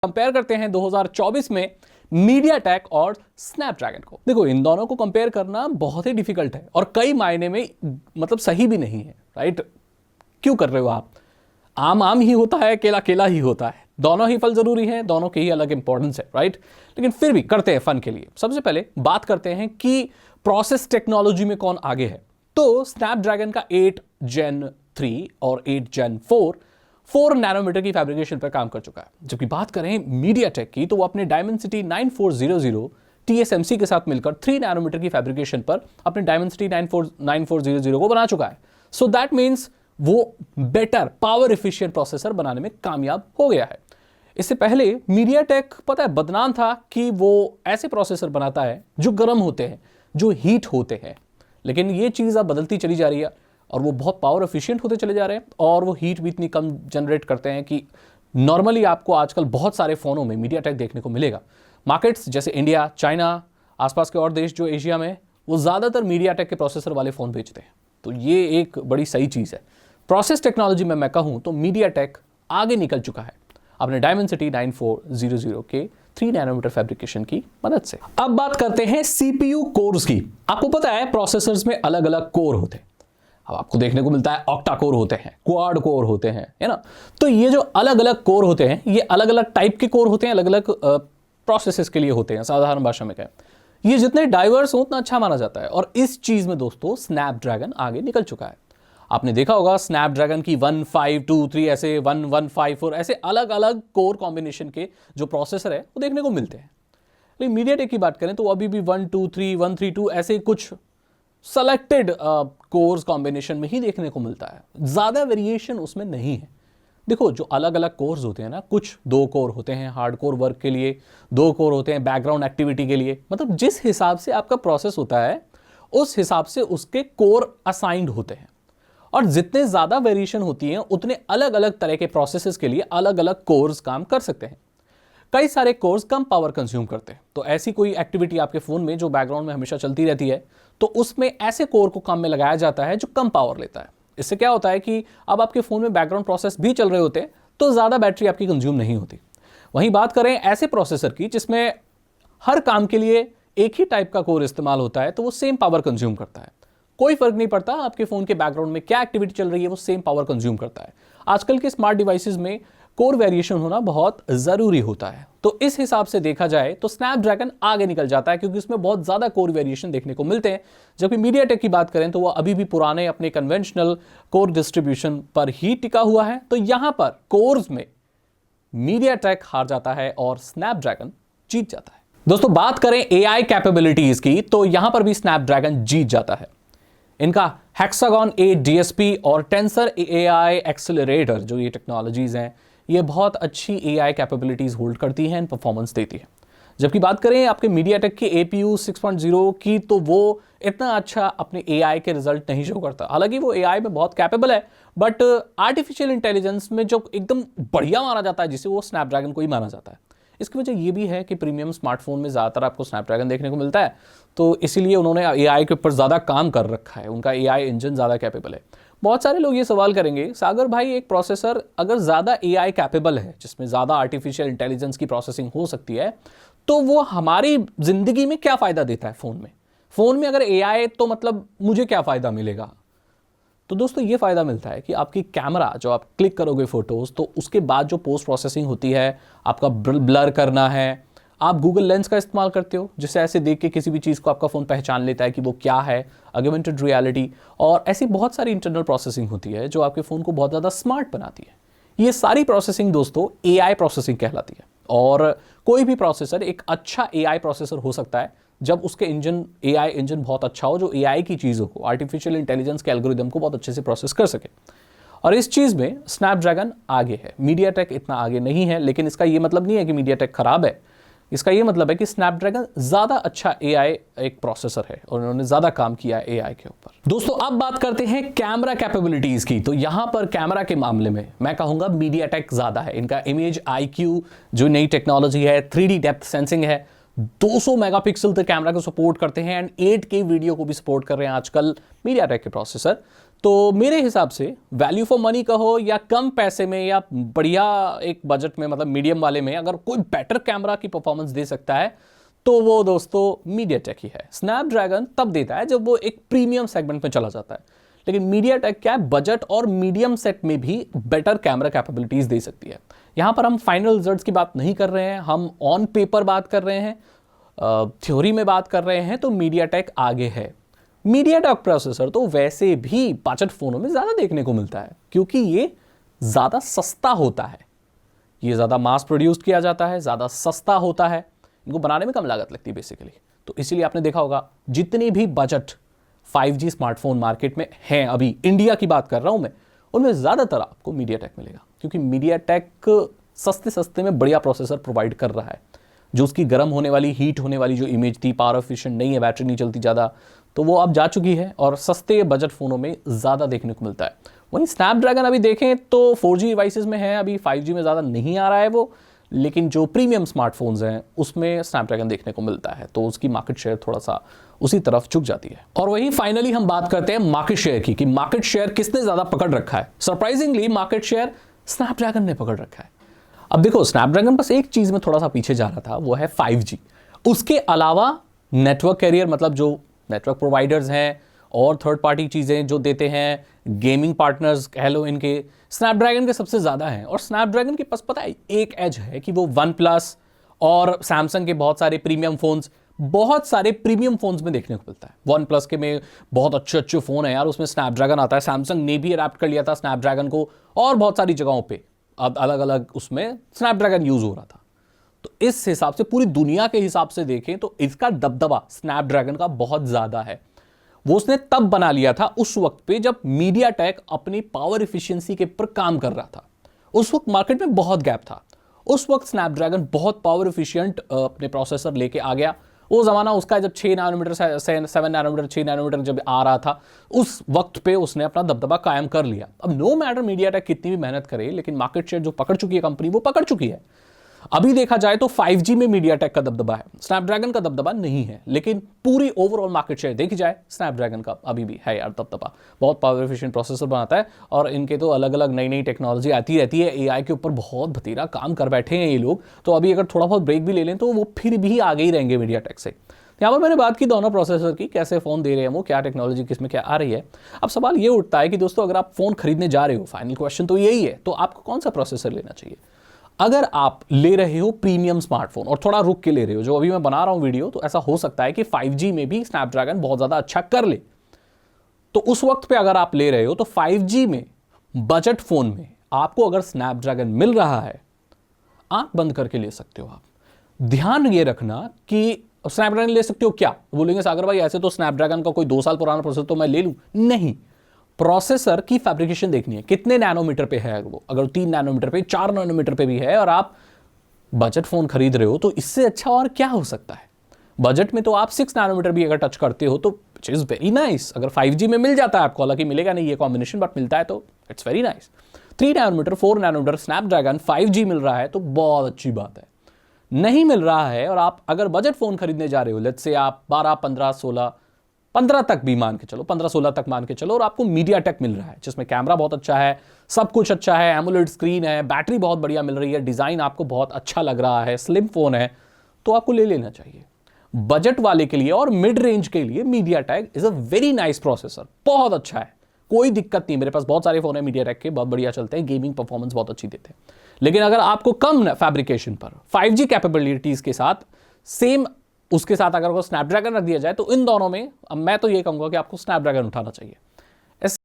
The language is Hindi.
कंपेयर करते हैं 2024 में मीडियाटेक और स्नैपड्रैगन को। देखो, इन दोनों को कंपेयर करना बहुत ही डिफिकल्ट है और कई मायने में मतलब सही भी नहीं है, राइट? क्यों कर रहे हो आप? आम आम ही होता है, केला केला ही होता है। दोनों ही फल जरूरी हैं, दोनों के ही अलग इंपॉर्टेंस है, राइट? लेकिन फिर भी करते हैं फन के लिए। सबसे पहले बात करते हैं कि प्रोसेस टेक्नोलॉजी में कौन आगे है। तो स्नैपड्रैगन का 8 Gen 3 और 8 Gen 4 नैनोमीटर की फैब्रिकेशन पर काम कर चुका है। जबकि बात करें मीडियाटेक की, तो वो अपने डायमेंसिटी 9400 TSMC के साथ मिलकर 3 नैनोमीटर की फैब्रिकेशन पर अपने डायमेंसिटी 9400 को बना चुका है। सो दैट मीन्स वो बेटर पावर एफिशिएंट प्रोसेसर बनाने में कामयाब हो गया है। इससे पहले मीडियाटेक पता है बदनाम था कि वो ऐसे प्रोसेसर बनाता है जो गर्म होते हैं, जो हीट होते हैं। लेकिन ये चीज़ अब बदलती चली जा रही है और वो बहुत पावर एफिशिएंट होते चले जा रहे हैं और वो हीट भी इतनी कम जनरेट करते हैं कि नॉर्मली आपको आजकल बहुत सारे फ़ोनों में मीडियाटेक देखने को मिलेगा। मार्केट्स जैसे इंडिया, चाइना, आसपास के और देश जो एशिया में, वो ज़्यादातर मीडियाटेक के प्रोसेसर वाले फ़ोन बेचते हैं। तो ये एक बड़ी सही चीज़ है। प्रोसेस टेक्नोलॉजी में मैं कहूँ तो मीडियाटेक आगे निकल चुका है अपने डायमेंसिटी 9400 के 3 नैनोमीटर फैब्रिकेशन की मदद से। अब बात करते हैं सीपीयू कोर्स की। आपको पता है प्रोसेसर्स में अलग अलग कोर होते हैं। अब आपको देखने को मिलता है ऑक्टा कोर होते हैं, क्वाड कोर होते हैं, है ना? तो ये जो अलग अलग कोर होते हैं, ये अलग अलग टाइप के कोर होते हैं, अलग अलग प्रोसेसेस के लिए होते हैं। साधारण भाषा में कहें, ये जितने डाइवर्स हो उतना अच्छा माना जाता है। और इस चीज में दोस्तों स्नैपड्रैगन आगे निकल चुका है। आपने देखा होगा स्नैपड्रैगन की 1523 ऐसे 1154 ऐसे अलग अलग कोर कॉम्बिनेशन के जो प्रोसेसर है वो देखने को मिलते हैं। लेकिन मीडियाटेक की बात करें तो अभी भी 123 132 ऐसे कुछ सेलेक्टेड कोर्स कॉम्बिनेशन में ही देखने को मिलता है। ज़्यादा वेरिएशन उसमें नहीं है। देखो, जो अलग अलग कोर्स होते हैं ना, कुछ 2 कोर होते हैं हार्डकोर वर्क के लिए, 2 कोर होते हैं बैकग्राउंड एक्टिविटी के लिए। मतलब जिस हिसाब से आपका प्रोसेस होता है उस हिसाब से उसके कोर असाइंड होते हैं। और जितने ज़्यादा वेरिएशन होती हैं उतने अलग अलग तरह के प्रोसेसेस के लिए अलग अलग कोर्स काम कर सकते हैं। कई सारे कोर्स कम पावर कंज्यूम करते हैं। तो ऐसी कोई एक्टिविटी आपके फ़ोन में जो बैकग्राउंड में हमेशा चलती रहती है, तो उसमें ऐसे कोर को काम में लगाया जाता है जो कम पावर लेता है। इससे क्या होता है कि अब आपके फ़ोन में बैकग्राउंड प्रोसेस भी चल रहे होते हैं तो ज़्यादा बैटरी आपकी कंज्यूम नहीं होती। वहीं बात करें ऐसे प्रोसेसर की जिसमें हर काम के लिए एक ही टाइप का कोर इस्तेमाल होता है, तो वो सेम पावर कंज्यूम करता है। कोई फर्क नहीं पड़ता आपके फ़ोन के बैकग्राउंड में क्या एक्टिविटी चल रही है, वो सेम पावर कंज्यूम करता है। आजकल के स्मार्ट डिवाइसेस में कोर वेरिएशन होना बहुत ज़रूरी होता है। तो इस हिसाब से देखा जाए तो स्नैपड्रैगन आगे निकल जाता है क्योंकि इसमें बहुत ज़्यादा कोर वेरिएशन देखने को मिलते हैं। जबकि मीडियाटेक की बात करें तो वह अभी भी पुराने अपने कन्वेंशनल कोर डिस्ट्रीब्यूशन पर ही टिका हुआ है। तो यहाँ पर कोर्स में मीडियाटेक हार जाता है और स्नैपड्रैगन जीत जाता है। दोस्तों, बात करें एआई कैपेबिलिटीज़ की तो यहाँ पर भी स्नैपड्रैगन जीत जाता है। इनका हेक्सागॉन 8 DSP और टेंसर AI एक्सेलरेटर जो ये टेक्नोलॉजीज़ हैं, ये बहुत अच्छी AI कैपेबिलिटीज़ होल्ड करती हैं, परफॉर्मेंस देती है। जबकि बात करें आपके मीडियाटेक के APU 6.0 की, तो वो इतना अच्छा अपने AI के रिजल्ट नहीं शो करता। हालांकि वो AI में बहुत कैपेबल है, बट आर्टिफिशियल इंटेलिजेंस में जो एकदम बढ़िया माना जाता है जिसे, वो स्नैपड्रैगन को ही माना जाता है। इसकी वजह ये भी है कि प्रीमियम स्मार्टफोन में ज़्यादातर आपको स्नैपड्रैगन देखने को मिलता है, तो इसीलिए उन्होंने AI के ऊपर ज़्यादा काम कर रखा है। उनका AI इंजन ज़्यादा कैपेबल है। बहुत सारे लोग ये सवाल करेंगे, सागर भाई एक प्रोसेसर अगर ज़्यादा AI कैपेबल है, जिसमें ज़्यादा आर्टिफिशियल इंटेलिजेंस की प्रोसेसिंग हो सकती है, तो वो हमारी ज़िंदगी में क्या फ़ायदा देता है फ़ोन में अगर AI, तो मतलब मुझे क्या फ़ायदा मिलेगा? तो दोस्तों, ये फ़ायदा मिलता है कि आपकी कैमरा जो आप क्लिक करोगे फ़ोटोज़, तो उसके बाद जो पोस्ट प्रोसेसिंग होती है, आपका ब्लर करना है, आप गूगल लेंस का इस्तेमाल करते हो जिससे ऐसे देख के किसी भी चीज़ को आपका फ़ोन पहचान लेता है कि वो क्या है, ऑगमेंटेड रियलिटी, और ऐसी बहुत सारी इंटरनल प्रोसेसिंग होती है जो आपके फ़ोन को बहुत ज़्यादा स्मार्ट बनाती है। ये सारी प्रोसेसिंग दोस्तों AI प्रोसेसिंग कहलाती है। और कोई भी प्रोसेसर एक अच्छा AI प्रोसेसर हो सकता है जब उसके AI इंजन बहुत अच्छा हो, जो AI की चीज़ों को, आर्टिफिशियल इंटेलिजेंस के एल्गोरिदम को बहुत अच्छे से प्रोसेस कर सके। और इस चीज़ में स्नैपड्रैगन आगे है, मीडियाटेक इतना आगे नहीं है। लेकिन इसका ये मतलब नहीं है कि मीडियाटेक खराब है। इसका ये मतलब है कि स्नैपड्रैगन ज़्यादा अच्छा AI एक प्रोसेसर है और उन्होंने ज़्यादा काम किया है AI के ऊपर। दोस्तों, अब बात करते हैं कैमरा कैपेबिलिटीज़ की। तो यहाँ पर कैमरा के मामले में मैं कहूँगा मीडियाटेक ज़्यादा है। इनका इमेज IQ जो नई टेक्नोलॉजी है, 3D डेप्थ सेंसिंग है, 200 मेगापिक्सल तक कैमरा को सपोर्ट करते हैं एंड 8K वीडियो को भी सपोर्ट कर रहे हैं आजकल मीडियाटेक के प्रोसेसर। तो मेरे हिसाब से वैल्यू फॉर मनी कहो या कम पैसे में या बढ़िया एक बजट में, मतलब मीडियम वाले में, अगर कोई बेटर कैमरा की परफॉर्मेंस दे सकता है तो वो दोस्तों मीडियाटेक ही है। स्नैपड्रैगन तब देता है जब वो एक प्रीमियम सेगमेंट में चला जाता है, लेकिन मीडियाटेक क्या है, बजट और मीडियम सेट में भी बेटर कैमरा कैपेबिलिटीज दे सकती है। यहां पर हम फाइनल रिजल्ट्स की बात नहीं कर रहे हैं, हम ऑन पेपर बात कर रहे हैं, थ्योरी में बात कर रहे हैं, तो मीडियाटेक आगे है। मीडियाटेक प्रोसेसर तो वैसे भी बजट फोनों में ज्यादा देखने को मिलता है क्योंकि ये ज्यादा सस्ता होता है, ये ज्यादा मास प्रोड्यूस किया जाता है, ज्यादा सस्ता होता है, इनको बनाने में कम लागत लगती है बेसिकली। तो इसीलिए आपने देखा होगा जितने भी बजट 5G स्मार्टफोन मार्केट में हैं, अभी इंडिया की बात कर रहा हूं मैं, उनमें ज्यादातर आपको मीडियाटेक मिलेगा क्योंकि मीडियाटेक सस्ते सस्ते में बढ़िया प्रोसेसर प्रोवाइड कर रहा है। जो उसकी गर्म होने वाली, हीट होने वाली जो इमेज थी, पावर एफिशिएंट नहीं है, बैटरी नहीं चलती ज़्यादा, तो वो अब जा चुकी है और सस्ते बजट फ़ोनों में ज़्यादा देखने को मिलता है। वहीं स्नैपड्रैगन अभी देखें तो 4G डिवाइसेस में है, अभी 5G में ज़्यादा नहीं आ रहा है वो, लेकिन जो प्रीमियम स्मार्टफोन्स हैं उसमें स्नैपड्रैगन देखने को मिलता है, तो उसकी मार्केट शेयर थोड़ा सा उसी तरफ झुक जाती है। और वही फाइनली हम बात करते हैं मार्केट शेयर की, कि मार्केट शेयर किसने ज़्यादा पकड़ रखा है। सरप्राइजिंगली मार्केट शेयर स्नैपड्रैगन ने पकड़ रखा है। अब देखो, स्नैपड्रैगन बस एक चीज़ में थोड़ा सा पीछे जा रहा था, वो है 5G। उसके अलावा नेटवर्क कैरियर, मतलब जो नेटवर्क प्रोवाइडर्स हैं और थर्ड पार्टी चीज़ें जो देते हैं, गेमिंग पार्टनर्स कह लो, इनके स्नैपड्रैगन के सबसे ज़्यादा हैं। और स्नैपड्रैगन के पास पता है एक एज है कि वो वन प्लस और सैमसंग के बहुत सारे प्रीमियम फोन्स में देखने को मिलता है। वन प्लस के में बहुत अच्छे अच्छे फ़ोन है यार, उसमें स्नैपड्रैगन आता है, सैमसंग ने भी अडैप्ट कर लिया था स्नैपड्रैगन को, और बहुत सारी जगहों पे अब अलग अलग उसमें स्नैपड्रैगन यूज़ हो रहा था। तो इस हिसाब से पूरी दुनिया के हिसाब से देखें तो इसका दबदबा स्नैपड्रैगन का बहुत ज़्यादा है। वो उसने तब बना लिया था उस वक्त पे जब मीडियाटेक अपनी पावर एफिशिएंसी के ऊपर काम कर रहा था। उस वक्त मार्केट में बहुत गैप था, उस वक्त स्नैपड्रैगन बहुत पावर एफिशिएंट अपने प्रोसेसर लेके आ गया। वो ज़माना उसका जब 6 नैनोमीटर 7 नैनोमीटर 6 नैनोमीटर जब आ रहा था, उस वक्त पे उसने अपना दबदबा कायम कर लिया। अब नो मैटर मीडियाटेक कितनी भी मेहनत करे, लेकिन मार्केट शेयर जो पकड़ चुकी है कंपनी, वो पकड़ चुकी है। अभी देखा जाए तो 5G में मीडियाटेक का दबदबा है, स्नैपड्रैगन का दबदबा नहीं है, लेकिन पूरी ओवरऑल मार्केट शेयर देखी जाए स्नैपड्रैगन का अभी भी है यार दबदबा। बहुत पावर एफिशिएंट प्रोसेसर बनाता है और इनके तो अलग अलग नई नई टेक्नोलॉजी आती रहती है। AI के ऊपर बहुत भतीरा काम कर बैठे हैं ये लोग, तो अभी अगर थोड़ा बहुत ब्रेक भी ले लें तो वो फिर भी आगे ही रहेंगे मीडियाटेक से। यहाँ पर मैंने बात की दोनों प्रोसेसर की, कैसे फ़ोन दे रहे हैं वो, क्या टेक्नोलॉजी किसमें क्या आ रही है। अब सवाल ये उठता है कि दोस्तों अगर आप फ़ोन खरीदने जा रहे हो, फाइनल क्वेश्चन तो यही है, तो आपको कौन सा प्रोसेसर लेना चाहिए। अगर आप ले रहे हो प्रीमियम स्मार्टफोन और थोड़ा रुक के ले रहे हो, जो अभी मैं बना रहा हूं वीडियो, तो ऐसा हो सकता है कि 5G में भी स्नैपड्रैगन बहुत ज़्यादा अच्छा कर ले, तो उस वक्त पे अगर आप ले रहे हो तो 5G में बजट फ़ोन में आपको अगर स्नैपड्रैगन मिल रहा है, आंख बंद करके ले सकते हो आप। ध्यान ये रखना कि स्नैपड्रैगन ले सकते हो क्या, बोलेंगे सागर भाई ऐसे तो स्नैपड्रैगन का कोई 2 साल पुराना प्रोसेसर तो मैं ले लूं, नहीं। प्रोसेसर की फैब्रिकेशन देखनी है, कितने नैनोमीटर पे है वो, अगर 3 नैनोमीटर पे, 4 नैनोमीटर पे भी है और आप बजट फोन खरीद रहे हो, तो इससे अच्छा और क्या हो सकता है। बजट में तो आप 6 नैनोमीटर भी अगर टच करते हो तो विच इज़ वेरी नाइस। अगर 5G में मिल जाता है आपको, हालांकि मिलेगा नहीं ये कॉम्बिनेशन, बट मिलता है तो it's very nice. 3 nanometer 4 nanometer Snapdragon 5G मिल रहा है तो बहुत अच्छी बात है। नहीं मिल रहा है और आप अगर बजट फोन खरीदने जा रहे हो, लेट्स से आप 12, 15, 16, 15 तक भी मान के चलो, 15, 16 तक मान के चलो, और आपको मीडियाटेक मिल रहा है जिसमें कैमरा बहुत अच्छा है, सब कुछ अच्छा है, एमोलेड स्क्रीन है, बैटरी बहुत बढ़िया मिल रही है, डिज़ाइन आपको बहुत अच्छा लग रहा है, स्लिम फोन है, तो आपको ले लेना चाहिए। बजट वाले के लिए और मिड रेंज के लिए MediaTek is a very nice processor, बहुत अच्छा है, कोई दिक्कत नहीं। मेरे पास बहुत सारे फोन है मीडियाटेक के, बहुत बढ़िया चलते हैं, गेमिंग परफॉर्मेंस बहुत अच्छी देते हैं। लेकिन अगर आपको कम फैब्रिकेशन पर 5G कैपेबिलिटीज के साथ सेम उसके साथ अगर वो स्नैपड्रैगन रख दिया जाए, तो इन दोनों में अब मैं तो ये कहूंगा कि आपको स्नैपड्रैगन उठाना चाहिए।